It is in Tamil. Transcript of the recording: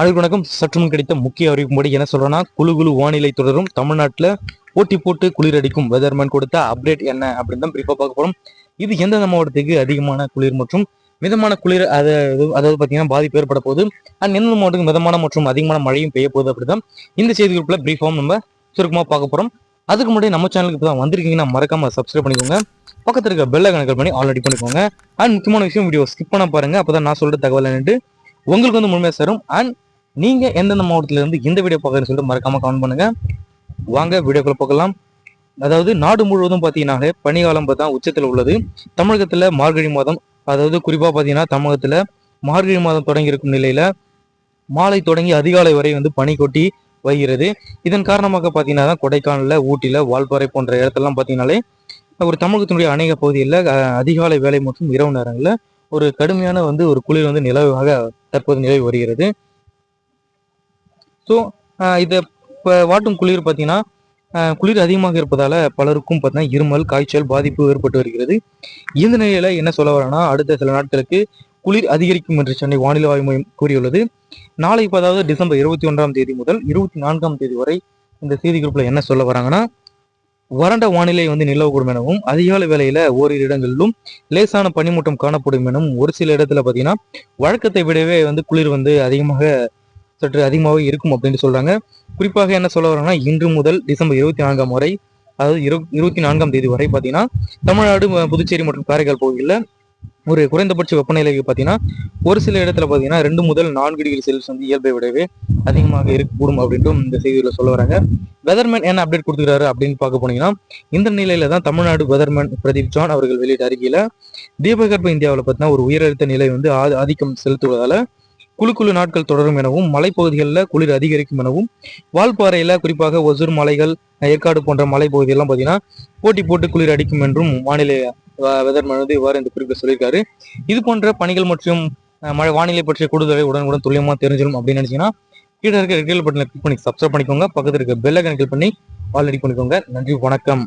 அனைவருக்கும் வணக்கம். சற்றுமுன் கிடைத்த முக்கிய அறிவிப்பும்படி என்ன சொல்றேன்னா, குழு வானிலை தொடரும். தமிழ்நாட்டில் போட்டி போட்டு குளிர் அடிக்கும். வெதர்மேன் கொடுத்த அப்டேட் என்ன அப்படின்னு தான் பிரீஃபா பார்க்க போறோம். இது எந்தெந்த மாவட்டத்துக்கு அதிகமான குளிர் மற்றும் மிதமான குளிர் அதாவது பார்த்தீங்கன்னா பாதிப்பு ஏற்பட போகுது. அண்ட் எந்தெந்த மாவட்டத்துக்கு மிதமான மற்றும் அதிகமான மழையும் பெய்ய போகுது அப்படிதான் இந்த செய்தி குறிப்பில் பிரீஃபாவும் நம்ம சுருக்கமாக பார்க்க போறோம். அதுக்கு முன்னாடி நம்ம சேனலுக்கு இப்போ தான் வந்திருக்கீங்கன்னா மறக்காம சப்ஸ்கிரைப் பண்ணிக்கோங்க. பக்கத்தில் இருக்க பெல்லை கனெக்ட் பண்ணி ஆல்ரெடி பண்ணிக்கோங்க. அண்ட் முக்கியமான விஷயம், வீடியோ ஸ்கிப் பண்ண பாருங்க. அப்பதான் நான் சொல்ற தகவல் என்னட்டு உங்களுக்கு வந்து முழுமையாக சேரும். அண்ட் நீங்க எந்தெந்த மாவட்டத்துல இருந்து இந்த வீடியோ பார்க்கறேன்னு சொல்லிட்டு மறக்காம கமெண்ட் பண்ணுங்க. வாங்க வீடியோக்குள்ள பார்க்கலாம். அதாவது நாடு முழுவதும் பார்த்தீங்கன்னாலே பனிகாலம் பார்த்தா உச்சத்தில் உள்ளது. தமிழகத்துல மார்கழி மாதம், அதாவது குறிப்பா பார்த்தீங்கன்னா தமிழகத்துல மார்கழி மாதம் தொடங்கி இருக்கும் நிலையில மாலை தொடங்கி அதிகாலை வரை வந்து பனி கொட்டி வருகிறது. இதன் காரணமாக பார்த்தீங்கன்னா கொடைக்கானல்ல, ஊட்டியில, வால்பாறை போன்ற இடத்துலலாம் பார்த்தீங்கன்னாலே ஒரு தமிழகத்தினுடைய அநேக பகுதிகளில் அதிகாலை வேலை மற்றும் இரவு நேரங்களில் ஒரு கடுமையான வந்து ஒரு குளிர் வந்து நிலவாக தற்போது நிலவி வருகிறது. ஸோ இதை இப்போ வாட்டும் குளிர் பார்த்தீங்கன்னா குளிர் அதிகமாக இருப்பதால பலருக்கும் பார்த்தீங்கன்னா இருமல், காய்ச்சல் பாதிப்பு ஏற்பட்டு வருகிறது. இந்த நிலையில என்ன சொல்ல வரேன்னா, அடுத்த சில நாட்களுக்கு குளிர் அதிகரிக்கும் என்று சென்னை வானிலை ஆய்வு மையம் கூறியுள்ளது. நாளை இப்போ அதாவது டிசம்பர் 21ஆம் தேதி முதல் 24ஆம் தேதி வரை இந்த செய்தி குறிப்பில் என்ன சொல்ல வராங்கன்னா, வறண்ட வானிலை வந்து நிலவக்கூடும் எனவும், அதிகாலை வேளையில ஓரிரு இடங்களிலும் லேசான பனிமூட்டம் காணப்படும் எனவும், ஒரு சில இடத்துல பார்த்தீங்கன்னா வழக்கத்தை விடவே வந்து குளிர் வந்து சற்று அதிகமாகவே இருக்கும் அப்படின்னு சொல்றாங்க. குறிப்பாக என்ன சொல்ல வராங்கன்னா, இன்று முதல் டிசம்பர் 24ஆம் வரை, அதாவது 24ஆம் தேதி வரை பார்த்தீங்கன்னா தமிழ்நாடு, புதுச்சேரி மற்றும் காரைக்கால் பகுதிகளில் ஒரு குறைந்தபட்ச வெப்பநிலை பார்த்தீங்கன்னா ஒரு சில இடத்துல பார்த்தீங்கன்னா 2 முதல் 4 டிகிரி செல்சியஸ் வந்து இயல்பை விடவே அதிகமாக இருக்கக்கூடும் அப்படின்ட்டு இந்த செய்தியில் சொல்ல வராங்க. வெதர்மேன் என்ன அப்டேட் கொடுத்துக்கிறாரு அப்படின்னு பார்க்க போனீங்கன்னா, இந்த நிலையில தான் தமிழ்நாடு வெதர்மேன் பிரதீப் ஜான் அவர்கள் வெளியிட்ட அறிக்கையில தீபகற்ப இந்தியாவில் பார்த்தீங்கன்னா ஒரு உயரழுத்த நிலை வந்து ஆதிக்கம் செலுத்துவதால குழு நாட்கள் தொடரும் எனவும், மலைப்பகுதிகளில் குளிர் அதிகரிக்கும் எனவும், வால்பாறையில குறிப்பாக ஒசூர் மலைகள், ஏற்காடு போன்ற மலைப்பகுதியெல்லாம் பார்த்தீங்கன்னா போட்டி போட்டு குளிர் அடிக்கும் என்றும் வானிலை வெதர்மேன் வந்து இவ்வாறு இந்த குறிப்பில் சொல்லியிருக்காரு. இது போன்ற பணிகள் மற்றும் மழை வானிலை பற்றிய கூடுதலை உடனுக்குடன் துல்லியமாக தெரிஞ்சிடும் அப்படின்னு நினைச்சீங்கன்னா கீழே இருக்க ரெட் கலர் பட்டனை கிளிக் பண்ணி சப்ஸ்கிரைப் பண்ணிக்கோங்க. பக்கத்தில் இருக்க பெல்லை கனெக்ட் பண்ணி ஆல்ரெடி பண்ணிக்கோங்க. நன்றி, வணக்கம்.